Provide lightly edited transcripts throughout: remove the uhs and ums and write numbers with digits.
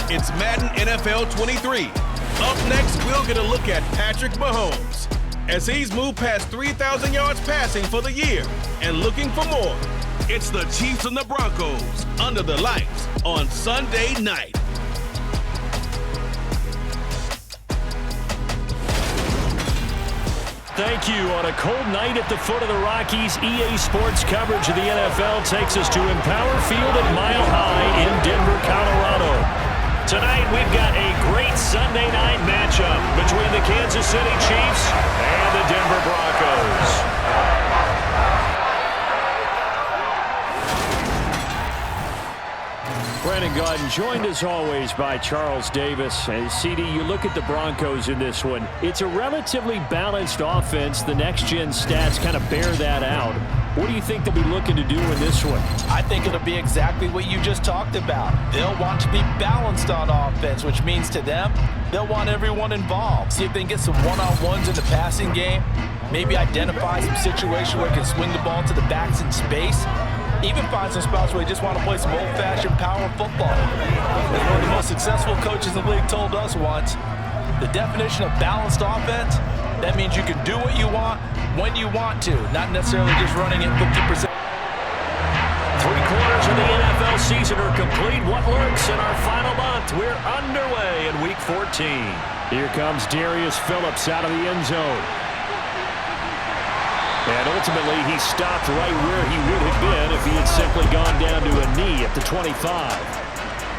It's Madden NFL 23. Up next, we'll get a look at Patrick Mahomes as he's moved past 3,000 yards passing for the year and looking for more. It's the Chiefs and the Broncos under the lights on Sunday night. Thank you. On a cold night at the foot of the Rockies, EA Sports coverage of the NFL takes us to Empower Field at Mile High in Denver, Colorado. Tonight, we've got a great Sunday night matchup between the Kansas City Chiefs and the Denver Broncos. Brandon Gaudin joined as always by Charles Davis. And CD, you look at the Broncos in this one. It's a relatively balanced offense. The next-gen stats kind of bear that out. What do you think they'll be looking to do in this one? I think it'll be exactly what you just talked about. They'll want to be balanced on offense, which means to them, they'll want everyone involved. See if they can get some one-on-ones in the passing game. Maybe identify some situation where they can swing the ball to the backs in space. Even find some spots where they just want to play some old-fashioned power football. As one of the most successful coaches in the league told us once, the definition of balanced offense, that means you can do what you want when you want to, not necessarily just running it 50%. 3 quarters of the NFL season are complete. What lurks in our final month? We're underway in Week 14. Here comes Darius Phillips out of the end zone. And ultimately, he stopped right where he would have been if he had simply gone down to a knee at the 25.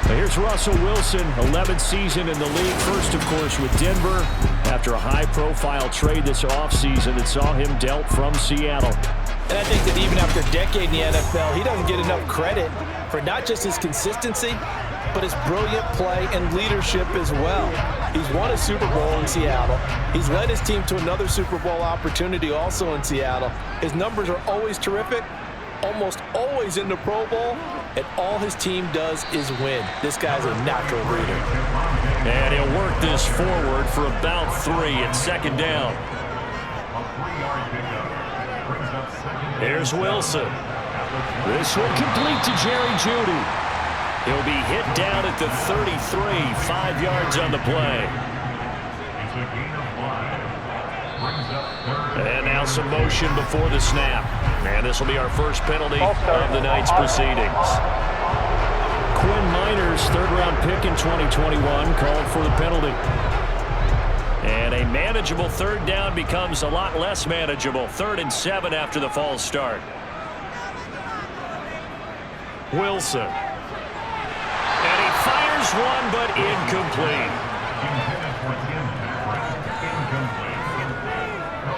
Now here's Russell Wilson, 11th season in the league. First, of course, with Denver after a high-profile trade this offseason that saw him dealt from Seattle. And I think that even after a decade in the NFL, he doesn't get enough credit for not just his consistency, but his brilliant play and leadership as well. He's won a Super Bowl in Seattle. He's led his team to another Super Bowl opportunity also in Seattle. His numbers are always terrific, almost always in the Pro Bowl, and all his team does is win. This guy's a natural leader. And he'll work this forward for about 3 at second down. Here's Wilson. This one complete to Jerry Jeudy. He'll be hit down at the 33, 5 yards on the play. And now some motion before the snap. And this will be our first penalty of the night's proceedings. Quinn Miners, third-round pick in 2021, called for the penalty. And a manageable third down becomes a lot less manageable. 3rd and 7 after the false start. Wilson. And he fires one, but incomplete.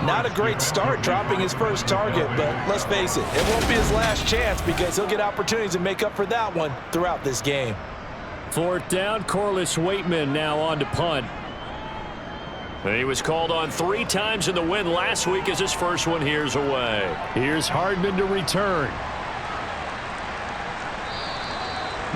Not a great start dropping his first target, but let's face it, it won't be his last chance because he'll get opportunities to make up for that one throughout this game. 4th down, Corliss Waitman now on to punt. And he was called on 3 times in the win last week as his first one here's away. Here's Hardman to return.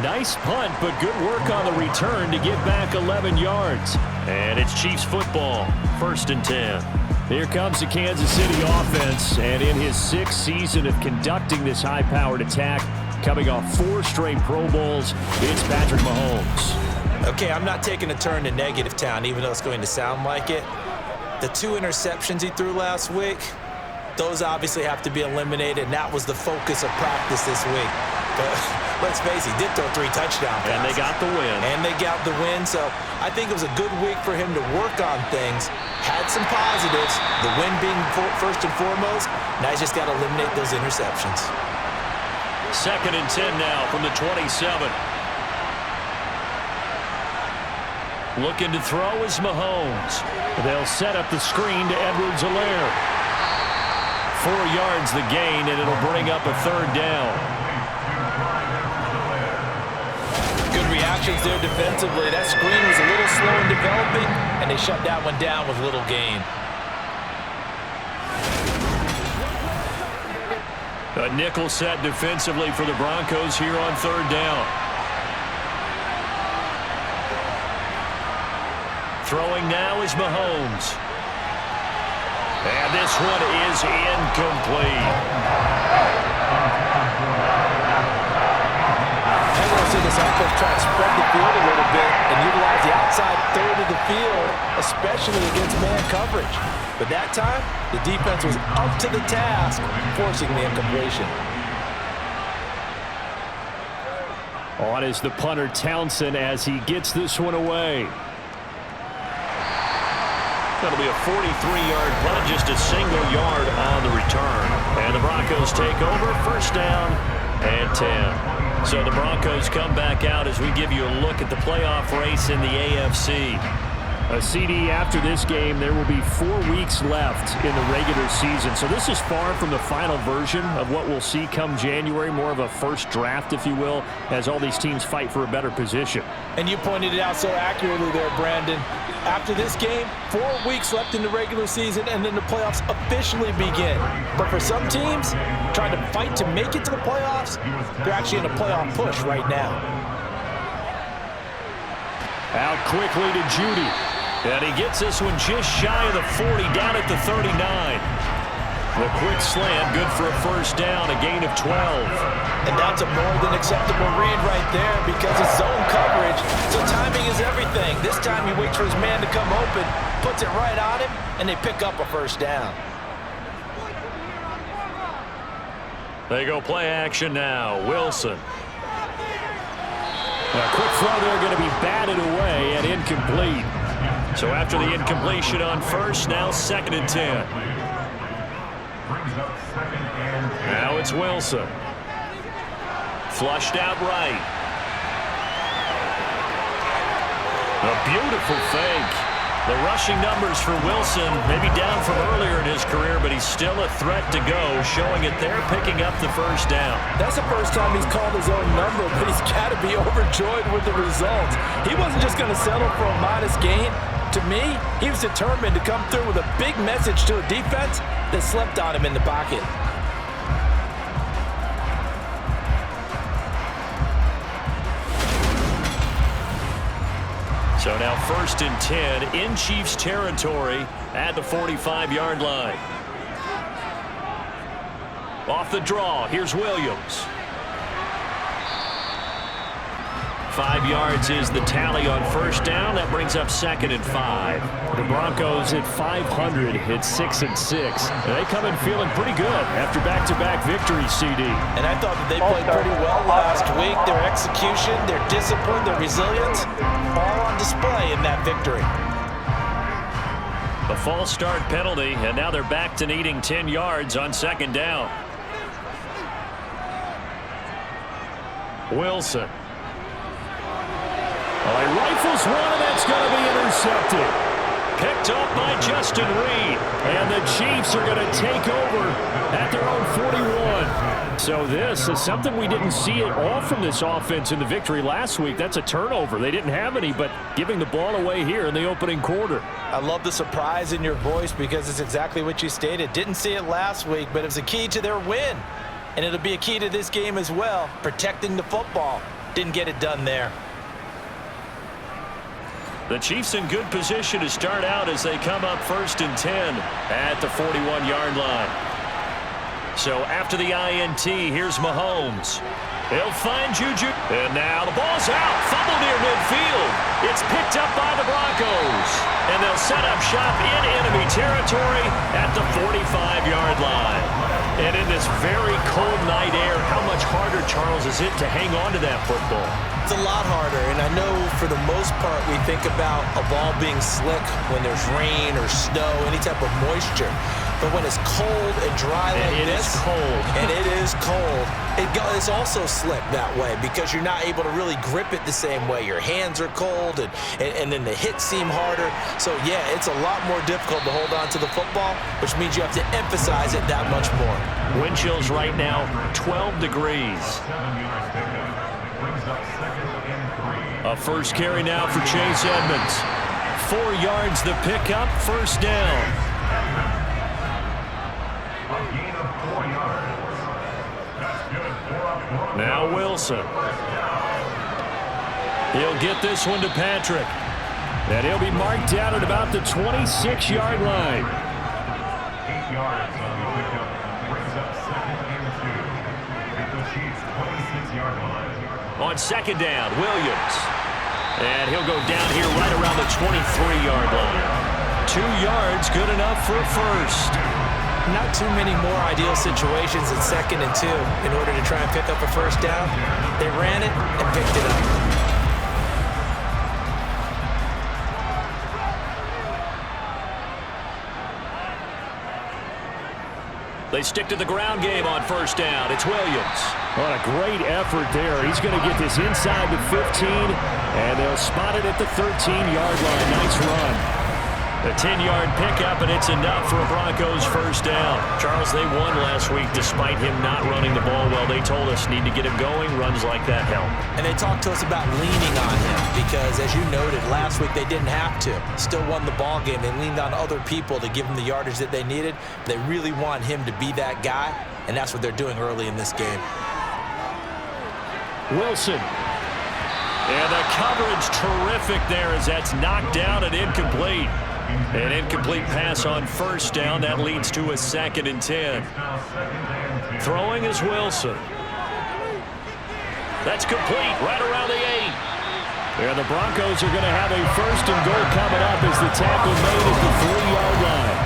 Nice punt, but good work on the return to get back 11 yards. And it's Chiefs football, 1st and 10. Here comes the Kansas City offense, and in his 6th season of conducting this high-powered attack, coming off 4 straight Pro Bowls, it's Patrick Mahomes. Okay, I'm not taking a turn to negative town, even though it's going to sound like it. The 2 interceptions he threw last week, those obviously have to be eliminated, and that was the focus of practice this week. But let's face it, he did throw 3 touchdown passes. And they got the win. And they got the win, so I think it was a good week for him to work on things. Had some positives, the win being first and foremost. Now he's just got to eliminate those interceptions. 2nd and 10 now from the 27. Looking to throw is Mahomes. They'll set up the screen to Edwards-Helaire. 4 yards the gain, and it'll bring up a 3rd down. Good reactions there defensively. That screen was a little slow in developing, and they shut that one down with little gain. A nickel set defensively for the Broncos here on 3rd down. Throwing now is Mahomes. And this one is incomplete. I want to see this offense try to spread the field a little bit inside third of the field, especially against man coverage. But that time, the defense was up to the task, forcing the incompletion. On is the punter Townsend as he gets this one away. That'll be a 43-yard punt, just a single yard on the return. And the Broncos take over, first down and 10. So the Broncos come back out as we give you a look at the playoff race in the AFC. A CD after this game, there will be 4 weeks left in the regular season. So this is far from the final version of what we'll see come January, more of a first draft, if you will, as all these teams fight for a better position. And you pointed it out so accurately there, Brandon. After this game, 4 weeks left in the regular season, and then the playoffs officially begin. But for some teams, trying to fight to make it to the playoffs, they're actually in a playoff push right now. Out quickly to Judy. And he gets this one just shy of the 40, down at the 39. The quick slam, good for a first down, a gain of 12. And that's a more than acceptable read right there because it's zone coverage, so timing is everything. This time he waits for his man to come open, puts it right on him, and they pick up a first down. They go play action now. Wilson. A quick throw there, going to be batted away and incomplete. So after the incompletion on first, now 2nd and 10. Now it's Wilson. Flushed out right. A beautiful fake. The rushing numbers for Wilson, maybe down from earlier in his career, but he's still a threat to go, showing it there, picking up the first down. That's the first time he's called his own number, but he's got to be overjoyed with the results. He wasn't just going to settle for a modest gain. To me, he was determined to come through with a big message to a defense that slept on him in the pocket. So now 1st and 10 in Chiefs territory at the 45-yard line. Off the draw, here's Williams. 5 yards is the tally on first down. That brings up 2nd and 5. The Broncos at 500, it's 6 and 6. They come in feeling pretty good after back-to-back victories, CD. And I thought that they played pretty well last week. Their execution, their discipline, their resilience, all on display in that victory. A false start penalty, and now they're back to needing 10 yards on 2nd down. Wilson. Oh, he rifles one, and that's going to be intercepted. Picked up by Justin Reed. And the Chiefs are going to take over at their own 41. So this is something we didn't see at all from this offense in the victory last week. That's a turnover. They didn't have any, but giving the ball away here in the opening quarter. I love the surprise in your voice because it's exactly what you stated. Didn't see it last week, but it was a key to their win. And it'll be a key to this game as well, protecting the football. Didn't get it done there. The Chiefs in good position to start out as they come up 1st and 10 at the 41-yard line. So after the INT, here's Mahomes. He'll find Juju. And now the ball's out. Fumble near midfield. It's picked up by the Broncos. And they'll set up shop in enemy territory at the 45-yard line. And in this very cold night air, how much harder, Charles, is it to hang on to that football? It's a lot harder, and I know for the most part we think about a ball being slick when there's rain or snow, any type of moisture. But when it's cold and dry like this, and it is cold, it's also slick that way because you're not able to really grip it the same way. Your hands are cold, and then the hits seem harder. So, yeah, it's a lot more difficult to hold on to the football, which means you have to emphasize it that much more. Wind chills right now, 12 degrees. A first carry now for Chase Edmonds. 4 yards the pickup, first down. Now Wilson. He'll get this one to Patrick. And he'll be marked down at about the 26-yard line. 8 yards on the pickup. Brings up 2nd and 2 at the Chiefs' 26-yard line. On 2nd down, Williams. And he'll go down here right around the 23-yard line. 2 yards, good enough for a first. Not too many more ideal situations in 2nd and 2 in order to try and pick up a first down. They ran it and picked it up. They stick to the ground game on first down. It's Williams. What a great effort there. He's going to get this inside the 15, and they'll spot it at the 13-yard line. Nice run. A 10-yard pickup, and it's enough for a Broncos first down. Charles, they won last week despite him not running the ball well. They told us need to get him going. Runs like that help. And they talked to us about leaning on him because, as you noted, last week they didn't have to. Still won the ball game. They leaned on other people to give them the yardage that they needed. They really want him to be that guy, and that's what they're doing early in this game. Wilson. And the coverage terrific there as that's knocked down and incomplete. An incomplete pass on first down. That leads to a 2nd and 10. Throwing is Wilson. That's complete right around the 8. And the Broncos are going to have a 1st and goal coming up as the tackle made at the 3-yard line.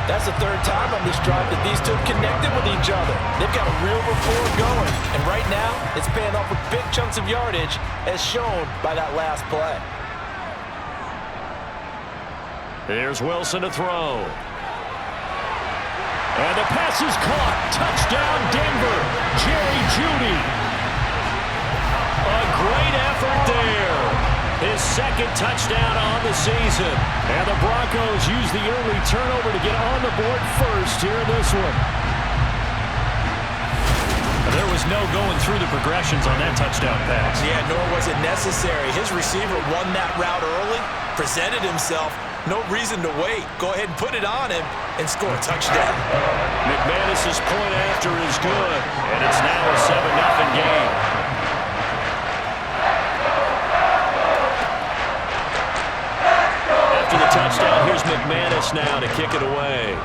That's the 3rd time on this drive that these two connected with each other. They've got a real rapport going. And right now, it's paying off with big chunks of yardage as shown by that last play. Here's Wilson to throw. And the pass is caught. Touchdown, Denver. Jerry Jeudy. A great effort there. His 2nd touchdown on the season. And the Broncos use the early turnover to get on the board first here in this one. There was no going through the progressions on that touchdown pass. Yeah, nor was it necessary. His receiver won that route early, presented himself. No reason to wait. Go ahead and put it on him and score a touchdown. McManus's point after is good, and it's now a 7-0 game. After the touchdown, here's McManus now to kick it away.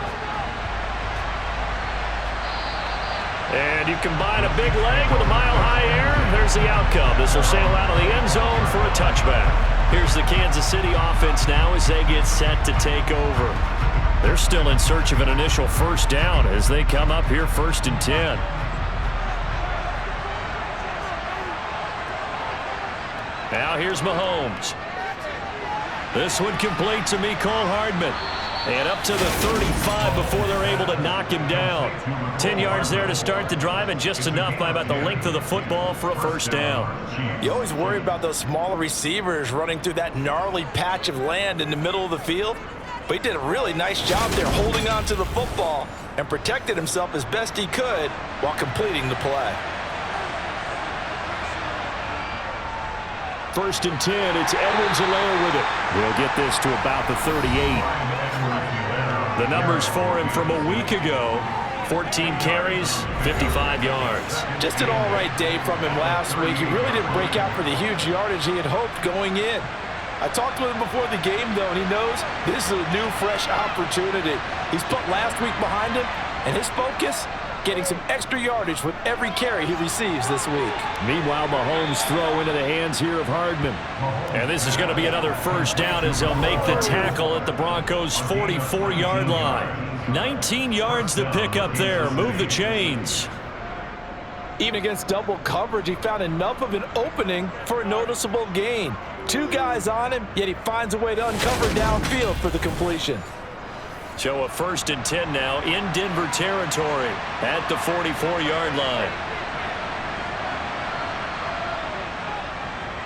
And you combine a big leg with a mile-high air, there's the outcome. This will sail out of the end zone for a touchback. Here's the Kansas City offense now as they get set to take over. They're still in search of an initial first down as they come up here 1st and 10. Now here's Mahomes. This one complete to Mecole Hardman. And up to the 35 before they're able to knock him down. 10 yards there to start the drive, and just enough by about the length of the football for a first down. You always worry about those smaller receivers running through that gnarly patch of land in the middle of the field. But he did a really nice job there holding on to the football and protected himself as best he could while completing the play. 1st and 10, it's Edwards-Helaire with it. He'll get this to about the 38. The numbers for him from a week ago, 14 carries, 55 yards. Just an all-right day from him last week. He really didn't break out for the huge yardage he had hoped going in. I talked with him before the game, though, and he knows this is a new, fresh opportunity. He's put last week behind him, and his focus, getting some extra yardage with every carry he receives this week. Meanwhile, Mahomes throw into the hands here of Hardman. And this is going to be another first down as they'll make the tackle at the Broncos' 44-yard line. 19 yards to pick up there. Move the chains. Even against double coverage, he found enough of an opening for a noticeable gain. 2 guys on him, yet he finds a way to uncover downfield for the completion. So a 1st and 10 now in Denver territory at the 44-yard line.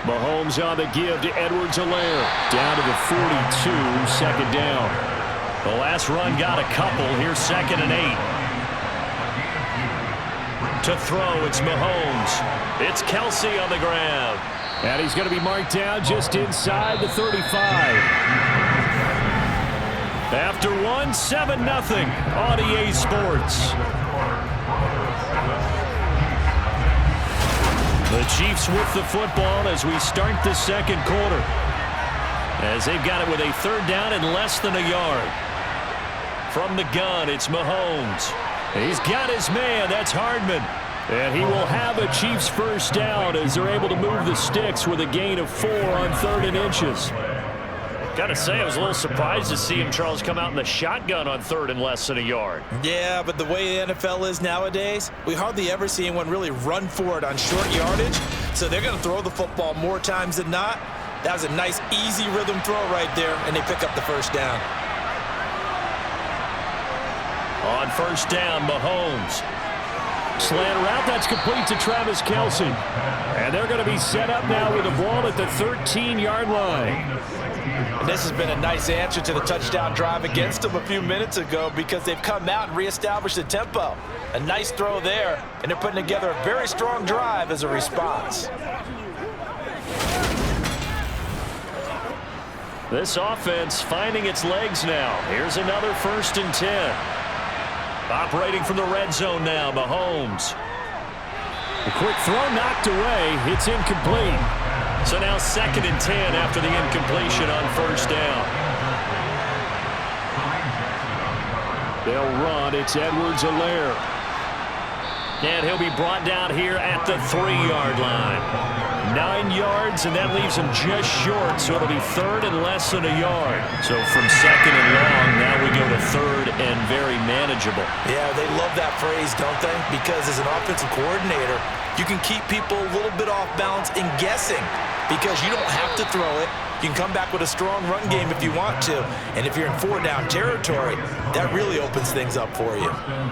Mahomes on the give to Edwards-Helaire. Down to the 42, 2nd down. The last run got a couple. Here's 2nd and 8. To throw, it's Mahomes. It's Kelsey on the ground. And he's going to be marked down just inside the 35. After 7-0 on EA Sports. The Chiefs with the football as we start the 2nd quarter. As they've got it with a 3rd down and less than a yard. From the gun, it's Mahomes. He's got his man. That's Hardman. And he will have a Chiefs first down as they're able to move the sticks with a gain of 4 on 3rd and inches. Got to say, I was a little surprised to see him, Charles, come out in the shotgun on 3rd and less than a yard. Yeah, but the way the NFL is nowadays, we hardly ever see anyone really run for it on short yardage. So they're going to throw the football more times than not. That was a nice, easy rhythm throw right there, and they pick up the first down. On first down, Mahomes. Slant route, that's complete to Travis Kelce. And they're going to be set up now with the ball at the 13-yard line. And this has been a nice answer to the touchdown drive against them a few minutes ago because they've come out and reestablished the tempo. A nice throw there, and they're putting together a very strong drive as a response. This offense finding its legs now. Here's another 1st and 10. Operating from the red zone now, Mahomes. The quick throw knocked away. It's incomplete. So now 2nd and 10 after the incompletion on first down. They'll run. It's Edwards-Helaire. And he'll be brought down here at the 3-yard line. 9 yards, and that leaves him just short, so it'll be 3rd and less than a yard. So from 2nd and long, now we go to 3rd and very manageable. Yeah, they love that phrase, don't they? Because as an offensive coordinator, you can keep people a little bit off balance in guessing because you don't have to throw it. You can come back with a strong run game if you want to. And if you're in 4-down territory, that really opens things up for you.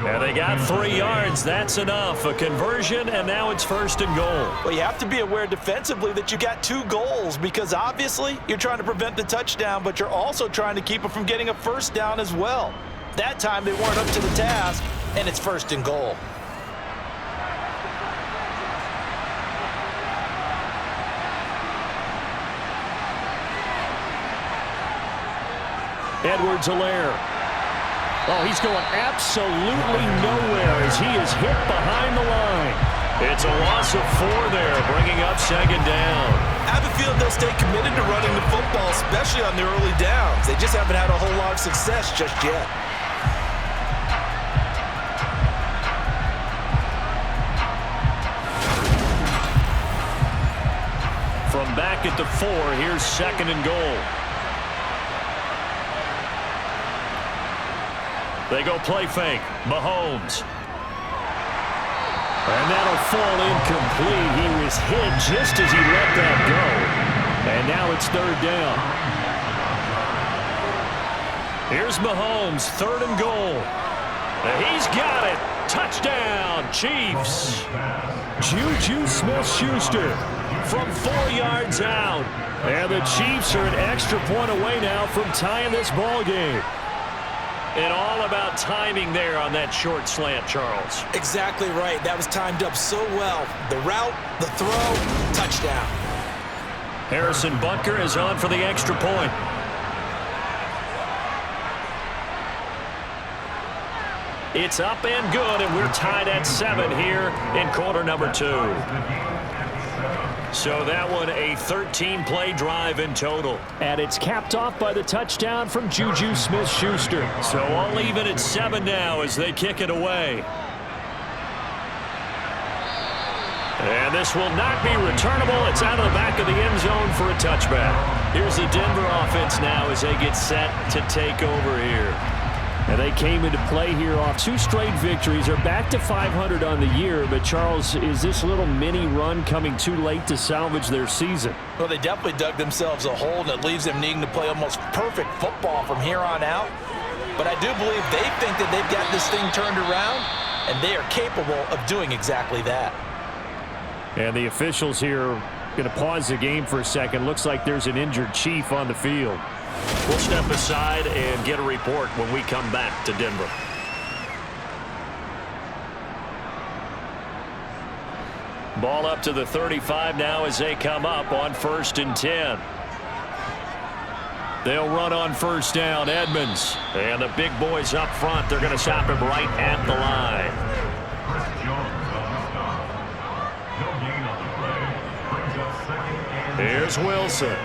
And they got 3 yards. That's enough. A conversion, and now it's 1st and goal. Well, you have to be aware defensively that you got 2 goals because obviously you're trying to prevent the touchdown, but you're also trying to keep them from getting a first down as well. That time they weren't up to the task, and it's 1st and goal. Edwards-Helaire. Oh, he's going absolutely nowhere as he is hit behind the line. It's a loss of 4 there, bringing up 2nd down. I have a feeling they'll stay committed to running the football, especially on the early downs. They just haven't had a whole lot of success just yet. From back at the 4, here's 2nd and goal. They go play fake. Mahomes. And that'll fall incomplete. He was hit just as he let that go. And now it's 3rd down. Here's Mahomes, 3rd and goal. And he's got it. Touchdown, Chiefs. Juju Smith-Schuster from 4 yards out. And the Chiefs are an extra point away now from tying this ball game. And all about timing there on that short slant, Charles. Exactly right. That was timed up so well. The route, the throw, touchdown. Harrison Butker is on for the extra point. It's up and good, and we're tied at 7 here in quarter number 2. So that one a 13-play drive in total. And it's capped off by the touchdown from Juju Smith-Schuster. So all even at 7 now as they kick it away. And this will not be returnable. It's out of the back of the end zone for a touchback. Here's the Denver offense now as they get set to take over here. And they came into play here off 2 straight victories. They're back to 500 on the year. But, Charles, is this little mini run coming too late to salvage their season? Well, they definitely dug themselves a hole that leaves them needing to play almost perfect football from here on out. But I do believe they think that they've got this thing turned around, and they are capable of doing exactly that. And the officials here are going to pause the game for a second. Looks like there's an injured Chief on the field. We'll step aside and get a report when we come back to Denver. Ball up to the 35 now as they come up on 1st and 10. They'll run on first down. Edmonds. And the big boys up front, they're going to stop him right at the line. Here's Wilson.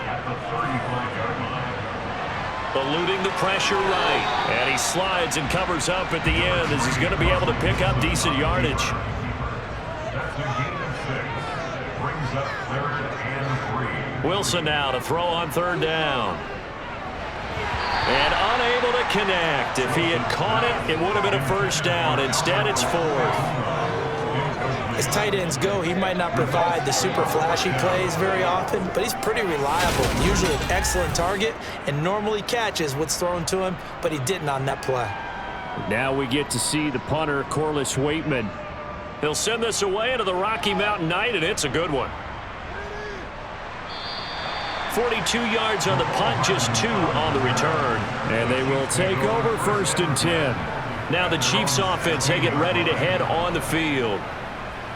Eluding the pressure right. And he slides and covers up at the end as he's going to be able to pick up decent yardage. Brings up 3rd and 3. Wilson now to throw on 3rd down. And unable to connect. If he had caught it, it would have been a 1st down. Instead, it's 4th. As tight ends go, he might not provide the super flashy plays very often, but he's pretty reliable. Usually an excellent target and normally catches what's thrown to him, but he didn't on that play. Now we get to see the punter, Corliss Waitman. He'll send this away into the Rocky Mountain Night, and it's a good one. 42 yards on the punt, just 2 on the return. And they will take over 1st and 10. Now the Chiefs offense, they get ready to head on the field.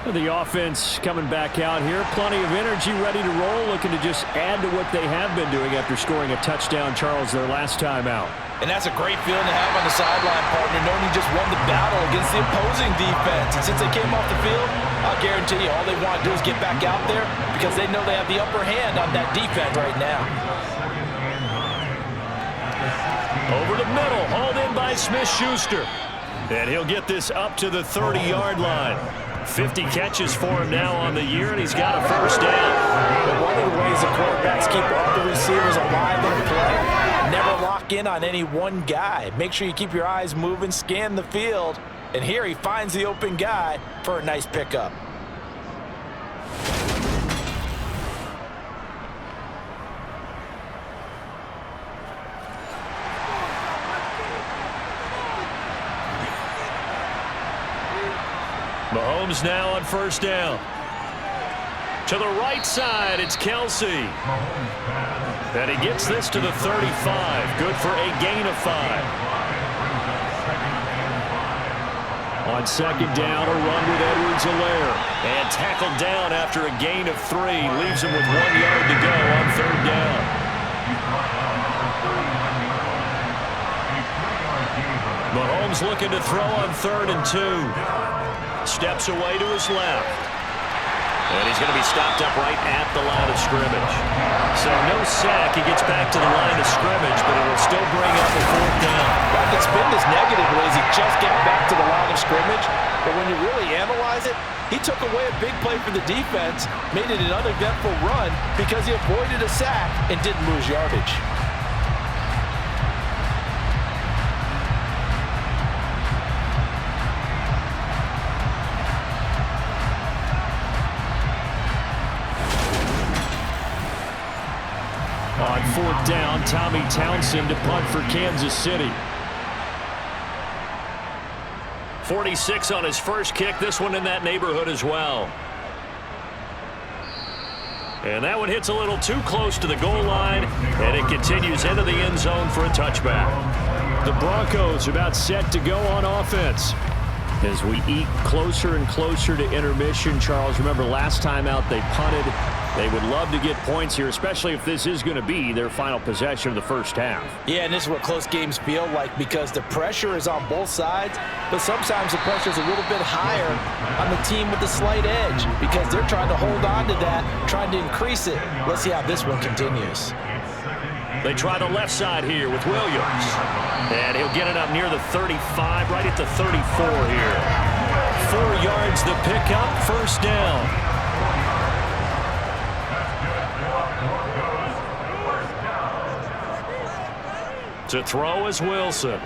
The offense coming back out here. Plenty of energy, ready to roll, looking to just add to what they have been doing after scoring a touchdown, Charles, their last time out. And that's a great feeling to have on the sideline, partner, knowing you just won the battle against the opposing defense. And since they came off the field, I'll guarantee you all they want to do is get back out there because they know they have the upper hand on that defense right now. Over the middle, hauled in by Smith-Schuster. And he'll get this up to the 30-yard line. 50 catches for him now on the year, and he's got a 1st down. But one of the ways the quarterbacks keep all the receivers alive in play, never lock in on any one guy. Make sure you keep your eyes moving, scan the field, and here he finds the open guy for a nice pickup. Mahomes now on 1st down. To the right side, it's Kelsey. And he gets this to the 35. Good for a gain of 5. On 2nd down, a run with Edwards-Helaire. And tackled down after a gain of 3. Leaves him with 1 yard to go on 3rd down. Mahomes looking to throw on 3rd and 2. Steps away to his left. And he's going to be stopped up right at the line of scrimmage. So no sack. He gets back to the line of scrimmage, but it will still bring up a 4th down. That gets spin this negatively as he just got back to the line of scrimmage. But when you really analyze it, he took away a big play for the defense, made it an uneventful run because he avoided a sack and didn't lose yardage. On 4th down, Tommy Townsend to punt for Kansas City. 46 on his first kick. This one in that neighborhood as well. And that one hits a little too close to the goal line, and it continues into the end zone for a touchback. The Broncos about set to go on offense. As we eke closer and closer to intermission, Charles, remember last time out they punted. They would love to get points here, especially if this is going to be their final possession of the first half. Yeah, and this is what close games feel like because the pressure is on both sides, but sometimes the pressure is a little bit higher on the team with the slight edge because they're trying to hold on to that, trying to increase it. Let's see how this one continues. They try the left side here with Williams. And he'll get it up near the 35, right at the 34 here. 4 yards the pickup, 1st down. To throw is Wilson.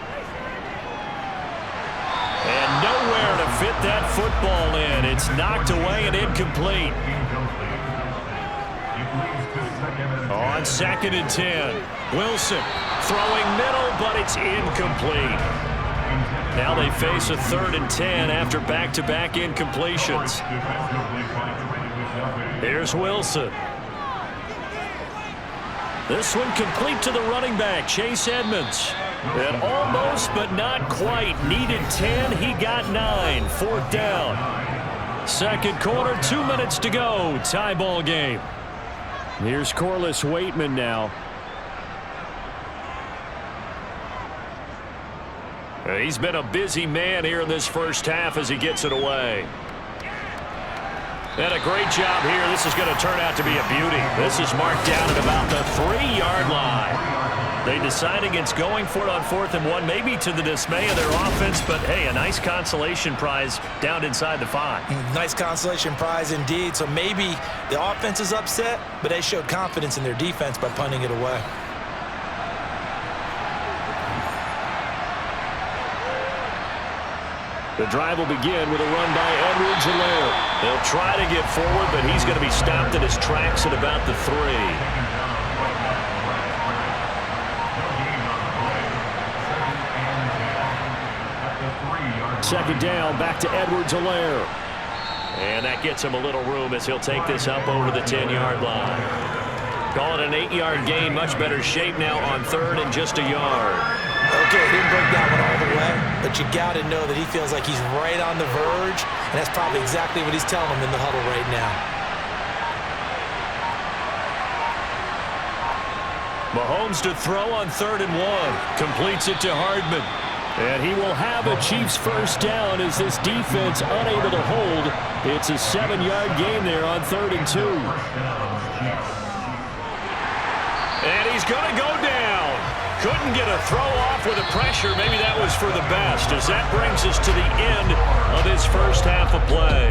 And nowhere to fit that football in. It's knocked away and incomplete. On 2nd and 10. Wilson throwing middle, but it's incomplete. Now they face a 3rd and 10 after back-to-back incompletions. Here's Wilson. This one complete to the running back, Chase Edmonds. And almost, but not quite. Needed 10, he got 9. 4th down. 2nd quarter, 2 minutes to go. Tie ball game. Here's Corliss Waitman now. He's been a busy man here in this first half as he gets it away. And a great job here. This is going to turn out to be a beauty. This is marked down at about the 3-yard line. They decide against going for it on 4th and 1, maybe to the dismay of their offense, but hey, a nice consolation prize down inside the 5. Nice consolation prize indeed. So maybe the offense is upset, but they showed confidence in their defense by punting it away. The drive will begin with a run by Edwards-Helaire. They'll try to get forward, but he's going to be stopped in his tracks at about the 3. Second down, back to Edwards-Helaire. And that gets him a little room as he'll take this up over the 10-yard line. Call it an 8-yard gain, much better shape now on 3rd and just a yard. Okay, didn't break that one all the way, but you got to know that he feels like he's right on the verge, and that's probably exactly what he's telling him in the huddle right now. Mahomes to throw on 3rd and 1. Completes it to Hardman. And he will have a Chiefs first down as this defense unable to hold. It's a 7-yard gain there on 3rd and 2. And he's going to go down. Couldn't get a throw off with the pressure. Maybe that was for the best, as that brings us to the end of his first half of play.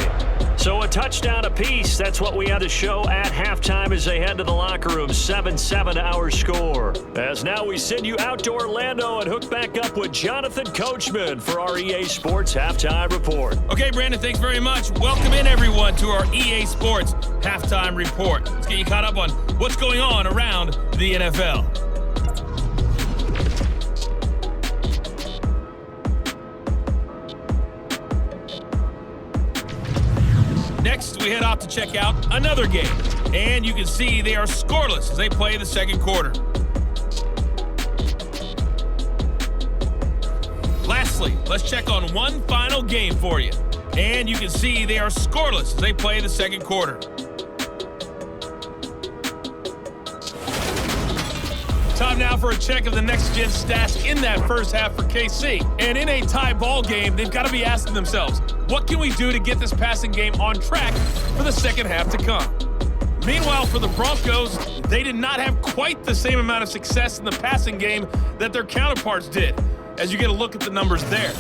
So a touchdown apiece. That's what we had to show at halftime as they head to the locker room. 7-7 our score. As now we send you out to Orlando and hook back up with Jonathan Coachman for our EA Sports Halftime Report. Okay, Brandon, thanks very much. Welcome in, everyone, to our EA Sports Halftime Report. Let's get you caught up on what's going on around the NFL. Next, we head off to check out another game. And you can see they are scoreless as they play the second quarter. Lastly, let's check on one final game for you. And you can see they are scoreless as they play the second quarter. Time now for a check of the next-gen stats in that first half for KC. And in a tie ball game, they've got to be asking themselves, what can we do to get this passing game on track for the second half to come? Meanwhile, for the Broncos, they did not have quite the same amount of success in the passing game that their counterparts did, as you get a look at the numbers there.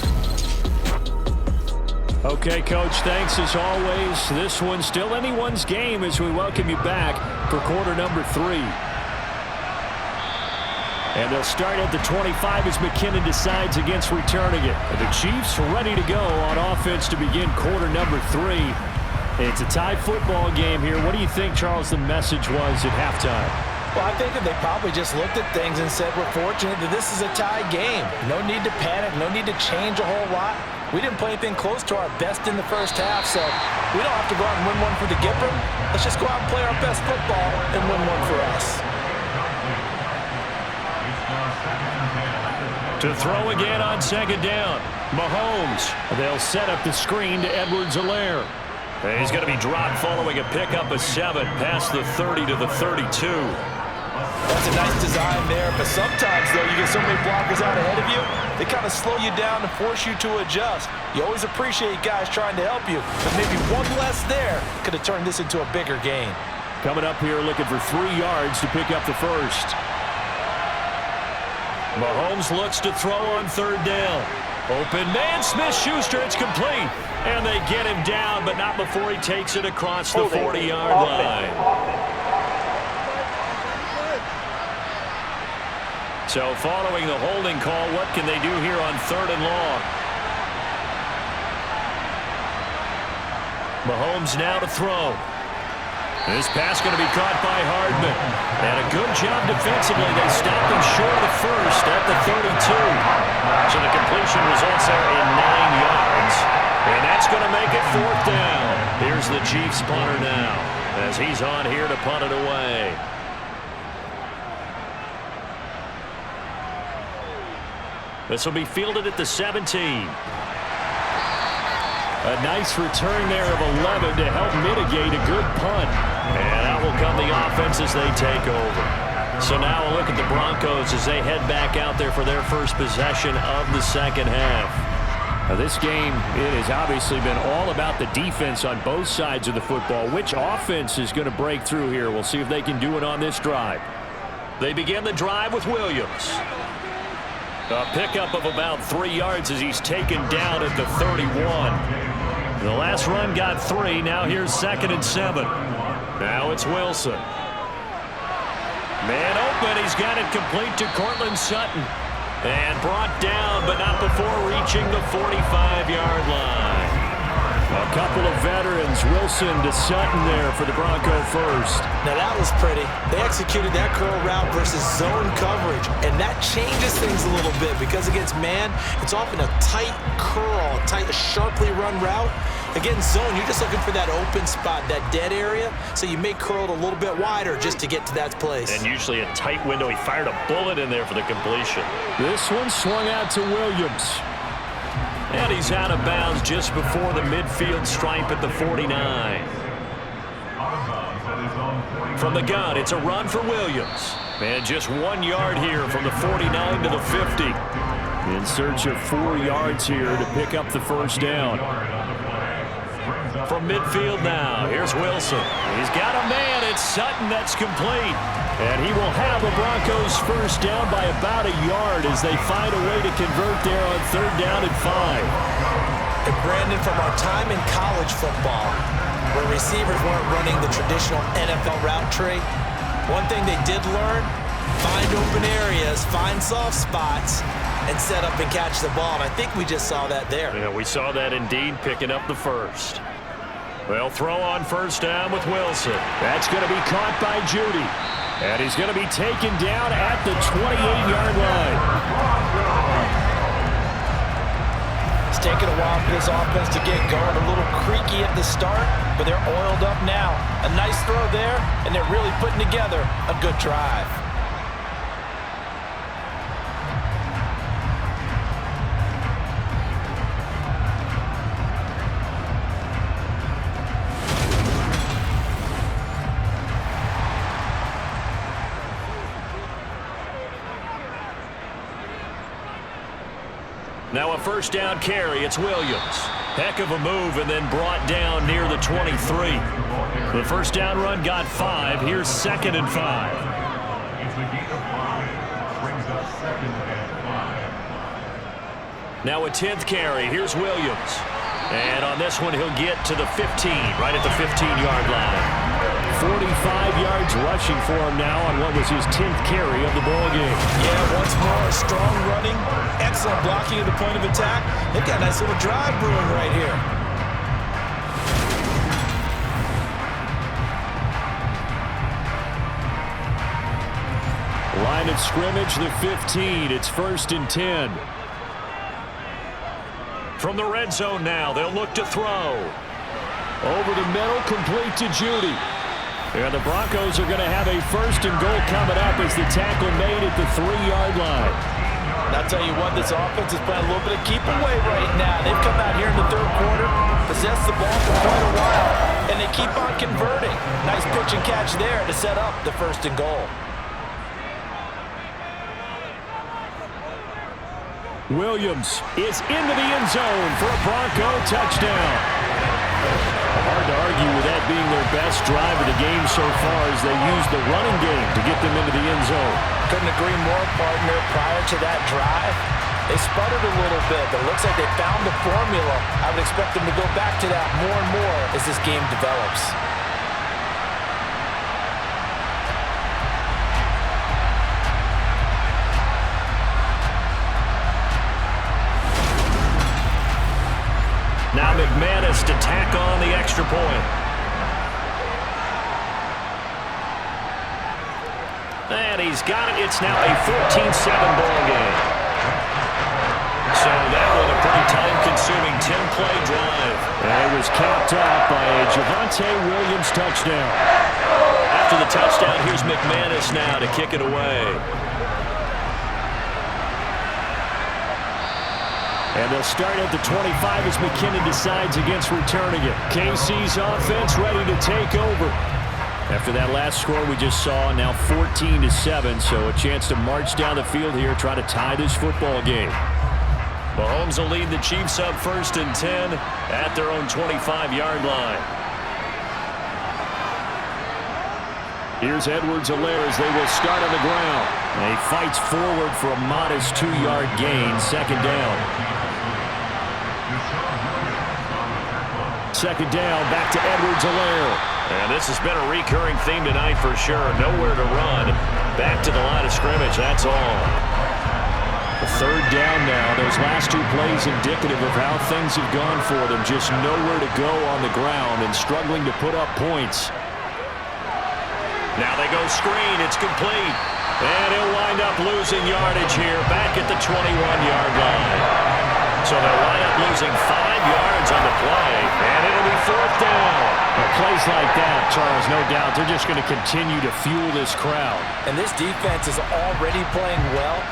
Okay, Coach, thanks as always. This one's still anyone's game as we welcome you back for quarter number 3. And they'll start at the 25 as McKinnon decides against returning it. And the Chiefs ready to go on offense to begin quarter number 3. It's a tie football game here. What do you think, Charles, the message was at halftime? Well, I think that they probably just looked at things and said, we're fortunate that this is a tie game. No need to panic, no need to change a whole lot. We didn't play anything close to our best in the first half, so we don't have to go out and win one for the Gipper. Let's just go out and play our best football and win one for us. To throw again on second down, Mahomes. They'll set up the screen to Edwards-Helaire. He's going to be dropped following a pickup of 7 past the 30 to the 32. That's a nice design there, but sometimes, though, you get so many blockers out ahead of you, they kind of slow you down and force you to adjust. You always appreciate guys trying to help you, but maybe one less there could have turned this into a bigger gain. Coming up here looking for 3 yards to pick up the first. Mahomes looks to throw on third down. Open man, Smith-Schuster, it's complete. And they get him down, but not before he takes it across the 40-yard line. So following the holding call, what can they do here on third and long? Mahomes now to throw. This pass going to be caught by Hardman. And a good job defensively. They stopped him short of the first at the 32. So the completion results there in 9 yards. And that's going to make it 4th down. Here's the Chiefs punter now as he's on here to punt it away. This will be fielded at the 17. A nice return there of 11 to help mitigate a good punt. And out will come the offense as they take over. So now a look at the Broncos as they head back out there for their first possession of the second half. Now this game, it has obviously been all about the defense on both sides of the football. Which offense is going to break through here? We'll see if they can do it on this drive. They begin the drive with Williams. A pickup of about 3 yards as he's taken down at the 31. The last run got 3. Now here's 2nd and 7. Now it's Wilson. Man open. He's got it complete to Cortland Sutton. And brought down, but not before reaching the 45-yard line. A couple of veterans, Wilson to Sutton there for the Bronco first. Now that was pretty. They executed that curl route versus zone coverage, and that changes things a little bit because against man, it's often a tight curl, a sharply run route. Against zone, you're just looking for that open spot, that dead area, so you may curl it a little bit wider just to get to that place. And usually a tight window. He fired a bullet in there for the completion. This one swung out to Williams. And he's out of bounds just before the midfield stripe at the 49. From the gun, it's a run for Williams. And just 1 yard here from the 49 to the 50. In search of 4 yards here to pick up the first down. From midfield now, here's Wilson. He's got a man. It's Sutton that's complete. And he will have the Broncos first down by about 1 yard as they find a way to convert there on 3rd down and 5. And Brandon, from our time in college football, where receivers weren't running the traditional NFL route tree, one thing they did learn, find open areas, find soft spots, and set up and catch the ball. And I think we just saw that there. Yeah, we saw that indeed, picking up the first. Well, throw on first down with Wilson. That's going to be caught by Judy. And he's going to be taken down at the 28-yard line. It's taken a while for this offense to get going. A little creaky at the start, but they're oiled up now. A nice throw there, and they're really putting together a good drive. Now a first down carry. It's Williams. Heck of a move and then brought down near the 23. The first down run got 5. Here's 2nd and 5. It's a gain of 5. Brings up 2nd and 5. Now a 10th carry. Here's Williams. And on this one, he'll get to the 15, right at the 15-yard line. 45 yards rushing for him now on what was his 10th carry of the ball game. Yeah, once more, strong running, excellent blocking at the point of attack. They've got a nice little drive brewing right here. Line of scrimmage, the 15. It's 1st and 10. From the red zone now, they'll look to throw. Over the middle, complete to Judy. And the Broncos are going to have a 1st and goal coming up as the tackle made at the 3-yard line. And I'll tell you what, this offense is playing a little bit of keep away right now. They've come out here in the 3rd quarter, possessed the ball for quite a while, and they keep on converting. Nice pitch and catch there to set up the 1st and goal. Williams is into the end zone for a Bronco touchdown. Hard to argue with that being their best drive of the game so far as they use the running game to get them into the end zone. Couldn't agree more, partner. Prior to that drive, they sputtered a little bit, but it looks like they found the formula. I would expect them to go back to that more and more as this game develops. Now McManus to tack on the extra point. And he's got it. It's now a 14-7 ball game. So that was a pretty time-consuming 10-play drive. And it was capped off by a Javonte Williams touchdown. After the touchdown, here's McManus now to kick it away. And they'll start at the 25 as McKinnon decides against returning it. KC's offense ready to take over. After that last score we just saw, now 14-7, so a chance to march down the field here, try to tie this football game. Mahomes will lead the Chiefs up 1st and 10 at their own 25-yard line. Here's Edwards-Helaire as they will start on the ground. And he fights forward for a modest 2-yard gain, second down. Second down, back to Edwards-Helaire. And this has been a recurring theme tonight for sure. Nowhere to run. Back to the line of scrimmage, that's all. The third down now. Those last two plays indicative of how things have gone for them. Just nowhere to go on the ground and struggling to put up points. Now they go screen. It's complete. And he'll wind up losing yardage here back at the 21-yard line. So they'll wind up losing 5 yards on the play. And it'll be fourth down. Well, plays like that, Charles, no doubt, they're just going to continue to fuel this crowd. And this defense is already playing well,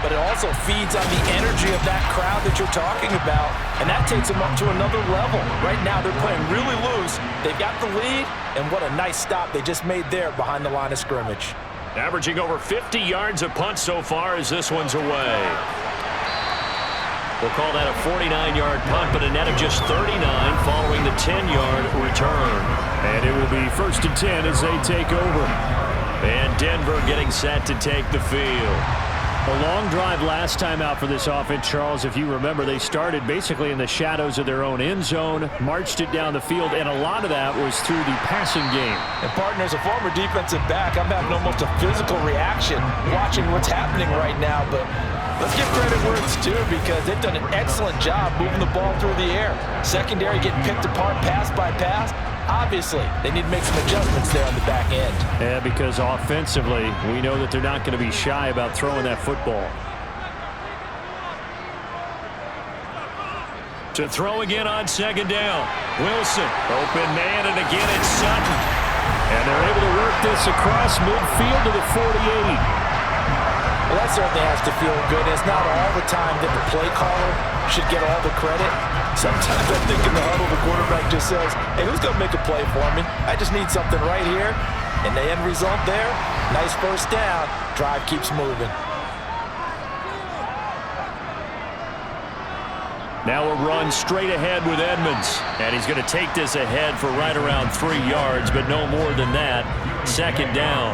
but it also feeds on the energy of that crowd that you're talking about, and that takes them up to another level. Right now, they're playing really loose. They've got the lead, and what a nice stop they just made there behind the line of scrimmage. Averaging over 50 yards a punt so far as this one's away. We'll call that a 49-yard punt, but a net of just 39 following the 10-yard return. And it will be 1st and 10 as they take over. And Denver getting set to take the field. A long drive last time out for this offense, Charles. If you remember, they started basically in the shadows of their own end zone, marched it down the field, and a lot of that was through the passing game. And, partner, as a former defensive back, I'm having almost a physical reaction watching what's happening right now. But let's give credit where it's due because they've done an excellent job moving the ball through the air. Secondary getting picked apart pass by pass. Obviously, they need to make some adjustments there on the back end. Yeah, because offensively, we know that they're not going to be shy about throwing that football. To throw again on second down. Wilson, open man, and again it's Sutton. And they're able to work this across midfield to the 48. Well, that certainly has to feel good. It's not all the time that the play caller should get all the credit. Sometimes I think in the huddle, the quarterback just says, hey, who's going to make a play for me? I just need something right here. And the end result there, nice first down. Drive keeps moving. Now a run straight ahead with Edmonds. And he's going to take this ahead for right around 3 yards, but no more than that. Second down.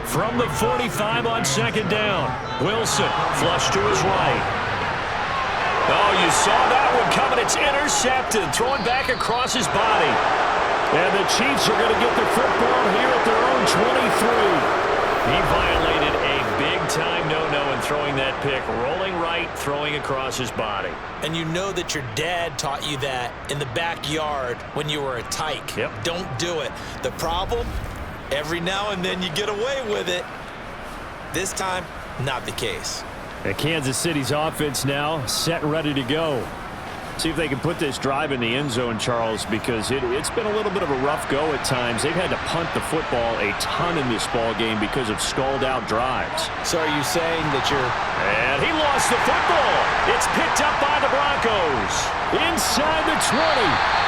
From the 45 on second down. Wilson, flush to his right. Oh, you saw that one coming. It's intercepted. Throwing back across his body. And the Chiefs are going to get the football here at their own 23. He violated a big-time no-no in throwing that pick. Rolling right, throwing across his body. And you know that your dad taught you that in the backyard when you were a tyke. Yep. Don't do it. The problem? Every now and then you get away with it. This time, not the case. And Kansas City's offense now set and ready to go. See if they can put this drive in the end zone, Charles, because it's been a little bit of a rough go at times. They've had to punt the football a ton in this ball game because of stalled-out drives. So are you saying that you're... And he lost the football. It's picked up by the Broncos. Inside the 20.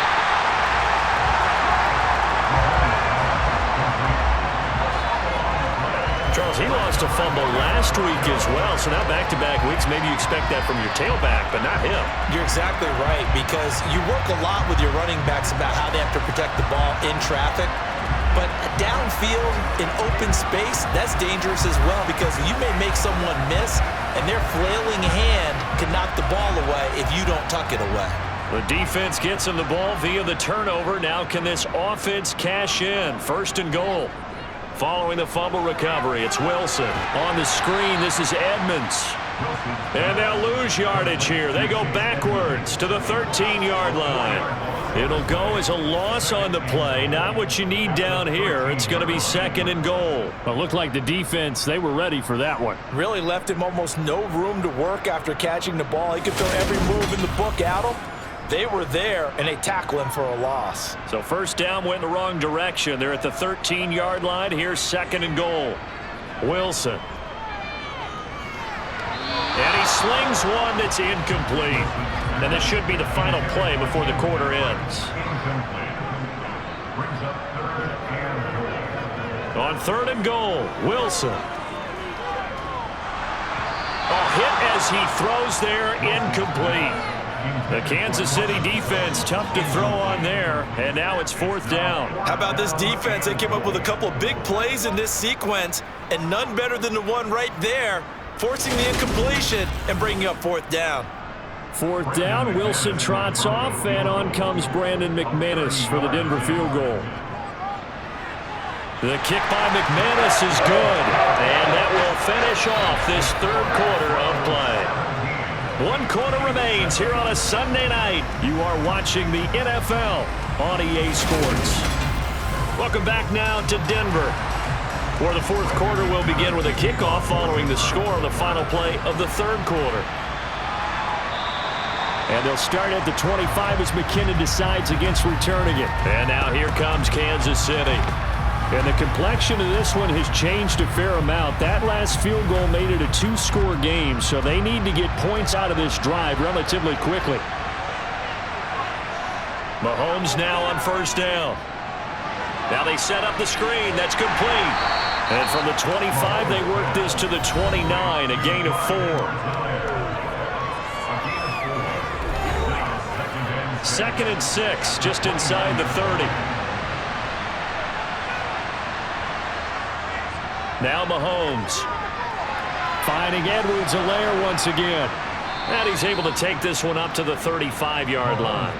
Charles, he lost a fumble last week as well, so now back-to-back weeks, maybe you expect that from your tailback, but not him. You're exactly right, because you work a lot with your running backs about how they have to protect the ball in traffic, but downfield in open space, that's dangerous as well, because you may make someone miss, and their flailing hand can knock the ball away if you don't tuck it away. The defense gets him the ball via the turnover. Now can this offense cash in? 1st and goal. Following the fumble recovery, it's Wilson. On the screen, this is Edmonds. And they'll lose yardage here. They go backwards to the 13-yard line. It'll go as a loss on the play. Not what you need down here. It's going to be 2nd and goal. It looked like the defense, they were ready for that one. Really left him almost no room to work after catching the ball. He could throw every move in the book at him. They were there, and they tackle him for a loss. So 1st down went the wrong direction. They're at the 13-yard line. Here's 2nd and goal. Wilson. And he slings one that's incomplete. And this should be the final play before the quarter ends. On 3rd and goal, Wilson. A hit as he throws there, incomplete. The Kansas City defense tough to throw on there, and now it's 4th down. How about this defense? They came up with a couple of big plays in this sequence, and none better than the one right there, forcing the incompletion and bringing up 4th down. 4th down, Wilson trots off, and on comes Brandon McManus for the Denver field goal. The kick by McManus is good, and that will finish off this 3rd quarter of play. 1 quarter remains here on a Sunday night. You are watching the NFL on EA Sports. Welcome back now to Denver, where the 4th quarter will begin with a kickoff following the score on the final play of the 3rd quarter. And they'll start at the 25 as McKinnon decides against returning it. And now here comes Kansas City. And the complexion of this one has changed a fair amount. That last field goal made it a 2-score game, so they need to get points out of this drive relatively quickly. Mahomes now on 1st down. Now they set up the screen. That's complete. And from the 25, they work this to the 29, a gain of 4. 2nd and 6, just inside the 30. Now Mahomes finding Edwards-Helaire once again. And he's able to take this one up to the 35-yard line.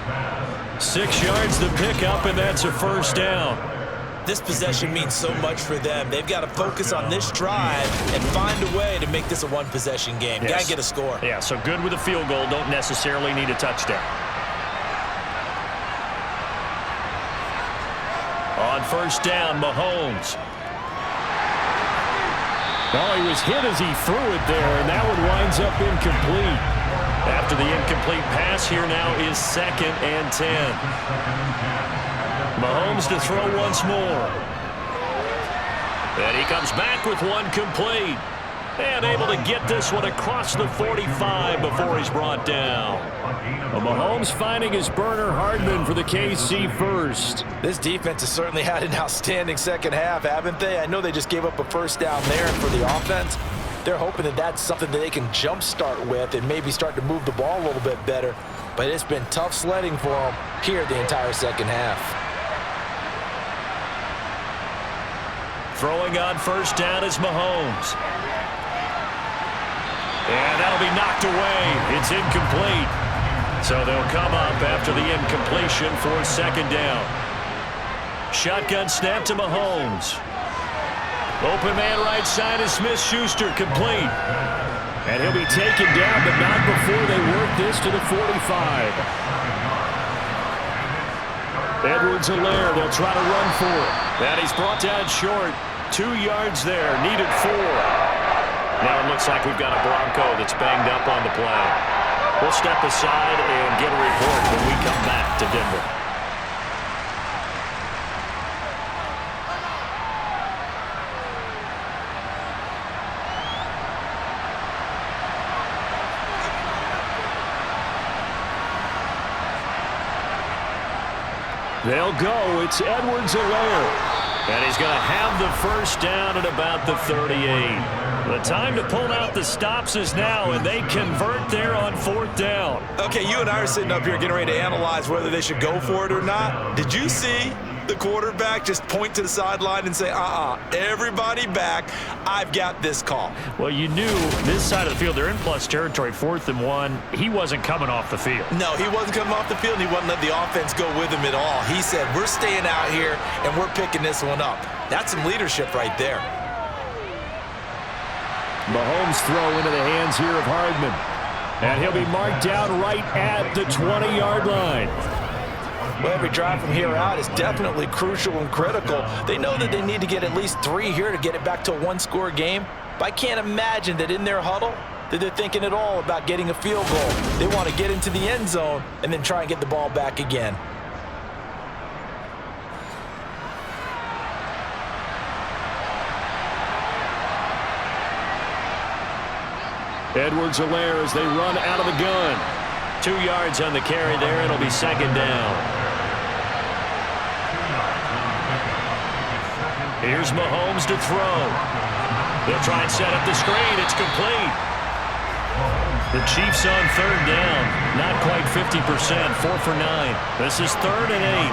6 yards the pickup, and that's a 1st down. This possession means so much for them. They've got to focus on this drive and find a way to make this a one-possession game. Yes. Got to get a score. Yeah, so good with a field goal. Don't necessarily need a touchdown. On 1st down, Mahomes. Oh, he was hit as he threw it there, and that one winds up incomplete. After the incomplete pass, here now is 2nd and 10. Mahomes to throw once more. And he comes back with one complete. And able to get this one across the 45 before he's brought down. Well, Mahomes finding his burner Hardman for the KC first. This defense has certainly had an outstanding second half, haven't they? I know they just gave up a 1st down there, and for the offense, they're hoping that that's something that they can jumpstart with and maybe start to move the ball a little bit better. But it's been tough sledding for them here the entire second half. Throwing on 1st down is Mahomes. And that'll be knocked away. It's incomplete. So they'll come up after the incompletion for 2nd down. Shotgun snap to Mahomes. Open man right side is Smith-Schuster, complete. And he'll be taken down, but not before they work this to the 45. Edwards-Helaire, they'll try to run for it. And he's brought down short. 2 yards there, needed 4. Now it looks like we've got a Bronco that's banged up on the play. We'll step aside and get a report when we come back to Denver. They'll go. It's Edwards-Helaire. And he's going to have the 1st down at about the 38. The time to pull out the stops is now, and they convert there on 4th down. Okay, you and I are sitting up here getting ready to analyze whether they should go for it or not. Did you see the quarterback just point to the sideline and say, everybody back, I've got this call? Well, you knew this side of the field, they're in plus territory, 4th and 1. He wasn't coming off the field. No, he wasn't coming off the field, and he wasn't letting the offense go with him at all. He said, we're staying out here, and we're picking this one up. That's some leadership right there. Mahomes throw into the hands here of Hardman. And he'll be marked down right at the 20-yard line. Well, every drive from here out is definitely crucial and critical. They know that they need to get at least 3 here to get it back to a 1-score game. But I can't imagine that in their huddle that they're thinking at all about getting a field goal. They want to get into the end zone and then try and get the ball back again. Edwards-Helaire as they run out of the gun. 2 yards on the carry there. It'll be 2nd down. Here's Mahomes to throw. They'll try and set up the screen. It's complete. The Chiefs on third down. Not quite 50%. 4 for 9. This is 3rd and 8.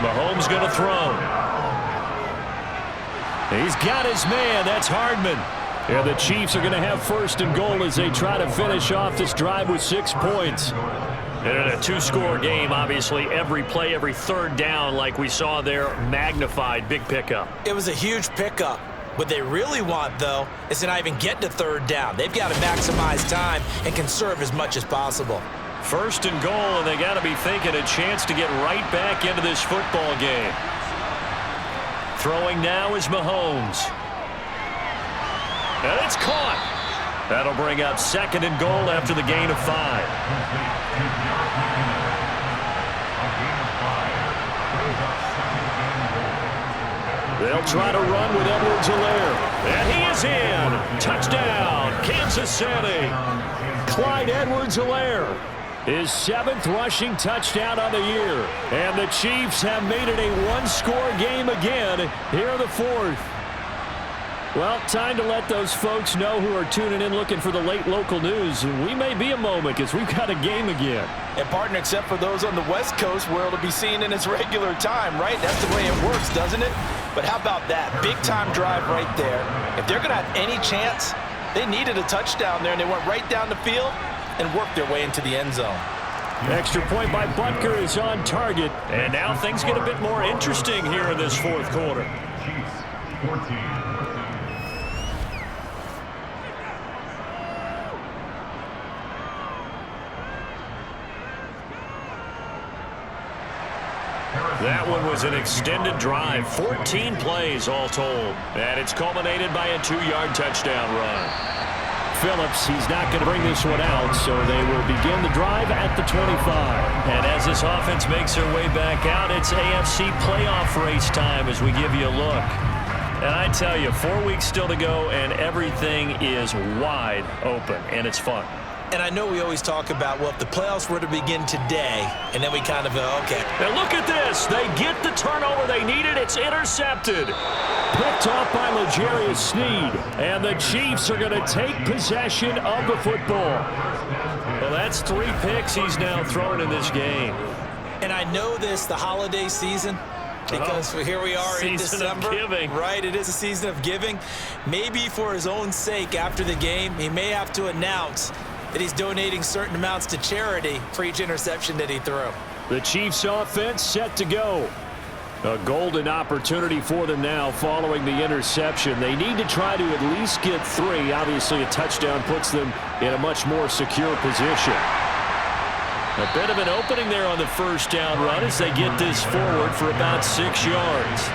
Mahomes going to throw. He's got his man. That's Hardman. And the Chiefs are going to have 1st and goal as they try to finish off this drive with 6 points. And in a 2-score game, obviously, every play, every 3rd down, like we saw there, magnified. Big pickup. It was a huge pickup. What they really want, though, is to not even get to 3rd down. They've got to maximize time and conserve as much as possible. 1st and goal, and they got to be thinking a chance to get right back into this football game. Throwing now is Mahomes. And it's caught. That'll bring up 2nd and goal after the gain of 5. They'll try to run with Edwards-Helaire. And he is in. Touchdown, Kansas City. Clyde Edwards-Helaire. His 7th rushing touchdown on the year. And the Chiefs have made it a 1-score game again here in the 4th. Well, time to let those folks know who are tuning in looking for the late local news. We may be a moment because we've got a game again. And, partner, except for those on the West Coast where it'll be seen in its regular time, right? That's the way it works, doesn't it? But how about that? Big-time drive right there. If they're going to have any chance, they needed a touchdown there, and they went right down the field and worked their way into the end zone. Extra point by Butker is on target. And now things get a bit more interesting here in this 4th quarter. Chiefs 14. That one was an extended drive, 14 plays all told. And it's culminated by a 2-yard touchdown run. Phillips, he's not going to bring this one out, so they will begin the drive at the 25. And as this offense makes their way back out, it's AFC playoff race time as we give you a look. And I tell you, 4 weeks still to go, and everything is wide open, and it's fun. And I know we always talk about, well, if the playoffs were to begin today, and then we kind of go, okay. And look at this. They get the turnover they needed. It's intercepted. Picked off by L'Jarius Sneed. And the Chiefs are going to take possession of the football. Well, that's 3 picks he's now thrown in this game. And I know this, the holiday season, because here we are in December. Season of giving. Right, it is a season of giving. Maybe for his own sake after the game, he may have to announce that he's donating certain amounts to charity for each interception that he threw. The Chiefs offense set to go. A golden opportunity for them now following the interception. They need to try to at least get 3. Obviously, a touchdown puts them in a much more secure position. A bit of an opening there on the 1st down run as they get this forward for about 6 yards.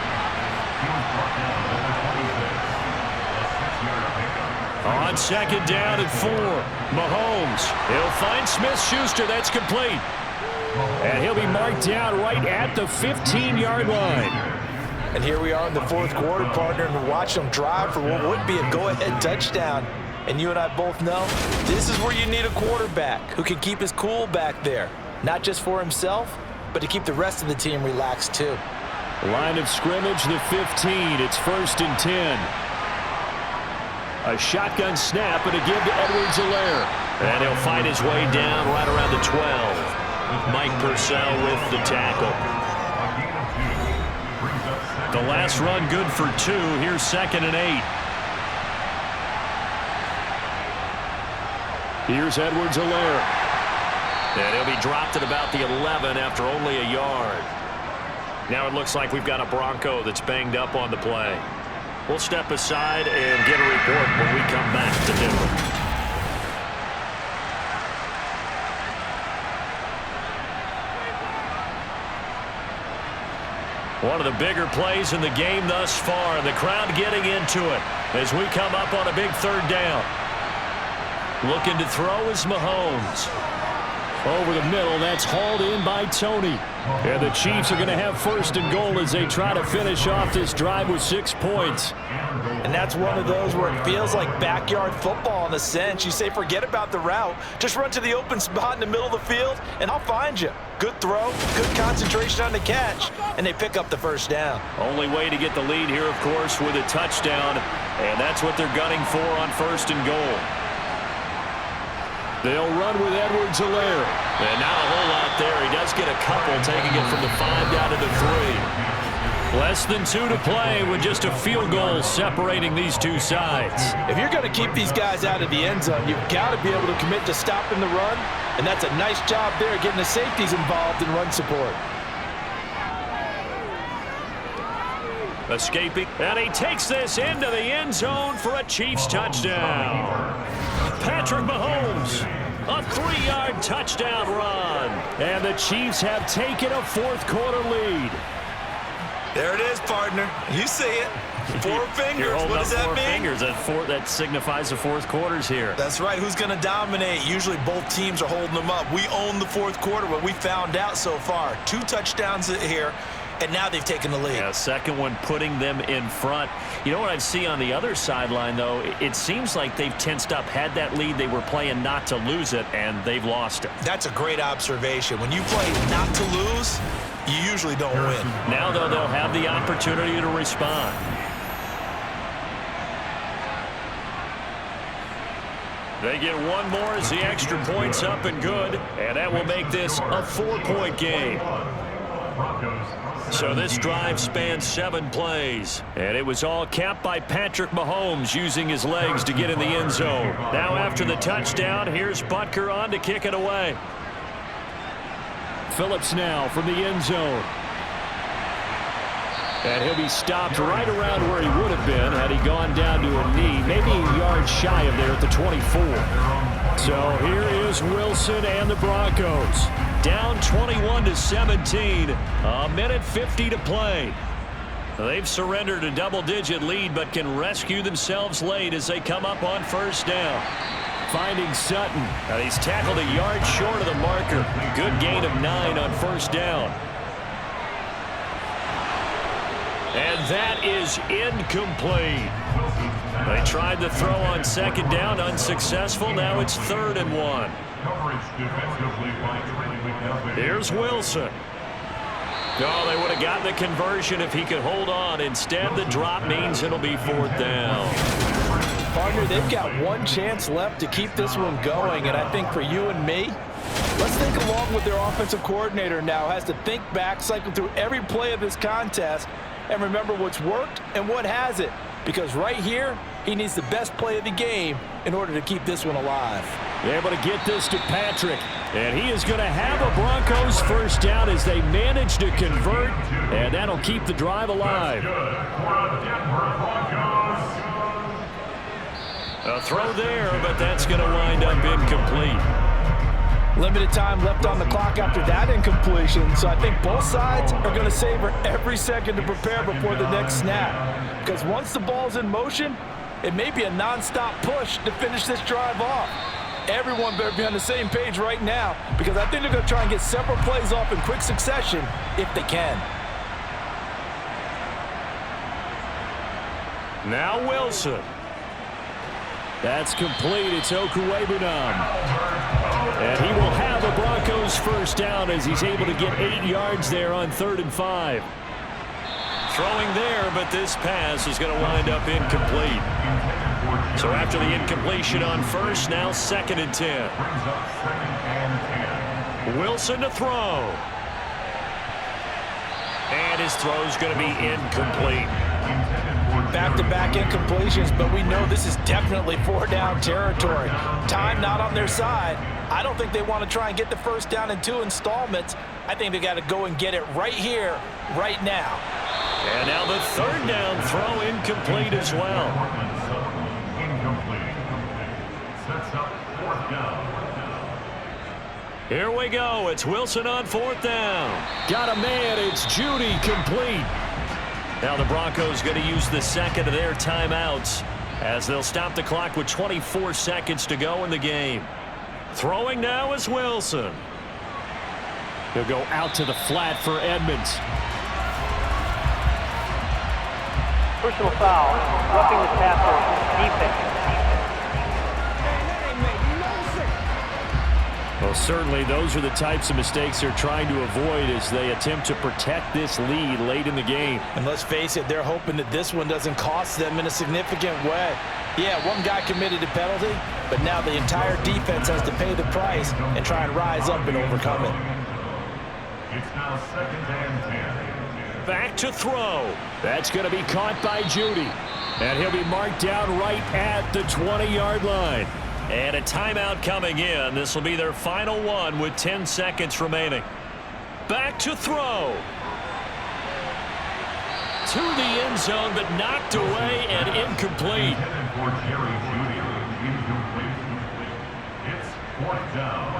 On 2nd down and 4, Mahomes. He'll find Smith-Schuster. That's complete. And he'll be marked down right at the 15-yard line. And here we are in the 4th quarter, partner, and watch them drive for what would be a go-ahead touchdown. And you and I both know this is where you need a quarterback who can keep his cool back there. Not just for himself, but to keep the rest of the team relaxed too. Line of scrimmage, the 15. It's 1st and 10. A shotgun snap and a give to Edwards-Helaire. And he'll find his way down right around the 12. Mike Purcell with the tackle. The last run good for 2. Here's 2nd and 8. Here's Edwards-Helaire. And he'll be dropped at about the 11 after only a yard. Now it looks like we've got a Bronco that's banged up on the play. We'll step aside and get a report when we come back to Denver. One of the bigger plays in the game thus far, and the crowd getting into it as we come up on a big 3rd down. Looking to throw is Mahomes. Over the middle, that's hauled in by Tony. And the Chiefs are going to have 1st and goal as they try to finish off this drive with 6 points. And that's one of those where it feels like backyard football in a sense. You say forget about the route. Just run to the open spot in the middle of the field, and I'll find you. Good throw, good concentration on the catch, and they pick up the 1st down. Only way to get the lead here, of course, with a touchdown, and that's what they're gunning for on 1st and goal. They'll run with Edwards-Helaire. And not a whole lot there. He does get a couple, taking it from the 5 down to the 3. Less than 2 to play with just a field goal separating these two sides. If you're going to keep these guys out of the end zone, you've got to be able to commit to stopping the run, and that's a nice job there getting the safeties involved in run support. Escaping, and he takes this into the end zone for a Chiefs touchdown. Patrick Mahomes, a 3-yard touchdown run. And the Chiefs have taken a fourth-quarter lead. There it is, partner. You see it. 4 fingers. What does that mean? Fingers. That signifies the fourth quarter's here. That's right. Who's going to dominate? Usually both teams are holding them up. We own the fourth quarter, what we found out so far. 2 touchdowns here, and now they've taken the lead. Yeah, second one putting them in front. You know what I see on the other sideline, though? It seems like they've tensed up. Had that lead, they were playing not to lose it, and they've lost it. That's a great observation. When you play not to lose, you usually don't win. Now, though, they'll have the opportunity to respond. They get one more as the extra point's up and good, and that will make this a 4-point game. So this drive spans 7 plays, and it was all capped by Patrick Mahomes using his legs to get in the end zone. Now after the touchdown, here's Butker on to kick it away. Phillips now from the end zone. And he'll be stopped right around where he would have been had he gone down to a knee, maybe a yard shy of there at the 24. So here is Wilson and the Broncos. Down 21-17, a minute 50 to play. They've surrendered a double-digit lead but can rescue themselves late as they come up on first down. Finding Sutton. Now he's tackled a yard short of the marker. Good gain of 9 on first down. And that is incomplete. They tried the throw on second down, unsuccessful. Now it's 3rd and 1. Here's Wilson. Oh, they would have gotten the conversion if he could hold on. Instead, the drop means it'll be 4th down. Partner, they've got one chance left to keep this one going, and I think for you and me, let's think along with their offensive coordinator now. Has to think back, cycle through every play of this contest, and remember what's worked and what hasn't. Because right here, he needs the best play of the game in order to keep this one alive. Able to get this to Patrick. And he is going to have a Broncos first down as they manage to convert. And that'll keep the drive alive. A throw there, but that's going to wind up incomplete. Limited time left on the clock after that incompletion, so I think both sides are going to savor every second to prepare before the next snap. Because once the ball's in motion, it may be a non-stop push to finish this drive off. Everyone better be on the same page right now, because I think they're going to try and get several plays off in quick succession if they can. Now Wilson. That's complete. It's Okuwebunam. And he will have a Broncos first down as he's able to get 8 yards there on 3rd and 5. Throwing there, but this pass is going to wind up incomplete. So after the incompletion on first, now 2nd and 10. Wilson to throw. And his throw is going to be incomplete. Back-to-back incompletions, but we know this is definitely 4-down territory. Time not on their side. I don't think they want to try and get the first down in 2 installments. I think they got to go and get it right here, right now. And now the 3rd down throw incomplete as well. Incomplete. Sets up 4th down. Here we go. It's Wilson on 4th down. Got a man. It's Judy complete. Now the Broncos going to use the second of their timeouts as they'll stop the clock with 24 seconds to go in the game. Throwing now is Wilson. He'll go out to the flat for Edmonds. Personal foul, roughing the passer, defense. Well, certainly those are the types of mistakes they're trying to avoid as they attempt to protect this lead late in the game. And let's face it, they're hoping that this one doesn't cost them in a significant way. Yeah, one guy committed a penalty, but now the entire defense has to pay the price and try and rise up and overcome it. It's now 2nd and 10. Back to throw. That's going to be caught by Judy. And he'll be marked down right at the 20-yard line. And a timeout coming in. This will be their final one with 10 seconds remaining. Back to throw. To the end zone, but knocked away and incomplete. Headed for Jerry Judy. Incomplete. It's 4th down.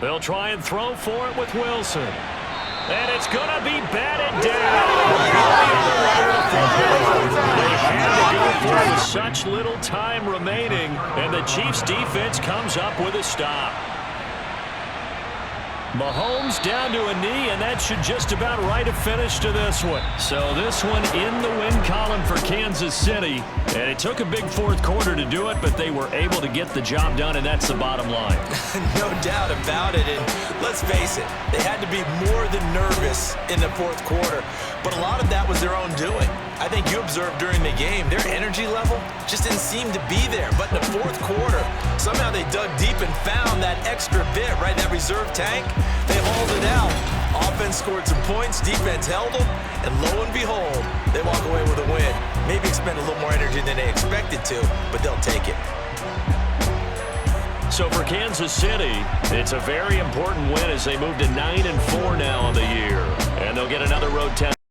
They'll try and throw for it with Wilson. And it's going to be batted down. They had to go for it with such little time remaining, and the Chiefs defense comes up with a stop. Mahomes down to a knee, and that should just about write a finish to this one. So this one in the win column for Kansas City. And it took a big fourth quarter to do it, but they were able to get the job done, and that's the bottom line. No doubt about it. And let's face it, they had to be more than nervous in the fourth quarter. But a lot of that was their own doing. I think you observed during the game, their energy level just didn't seem to be there. But in the fourth quarter, somehow they dug deep and found that extra bit, right, that reserve tank. They hauled it out. Offense scored some points, defense held them, and lo and behold, they walk away with a win. Maybe expend a little more energy than they expected to, but they'll take it. So for Kansas City, it's a very important win as they move to 9-4 now on the year. And they'll get another road test.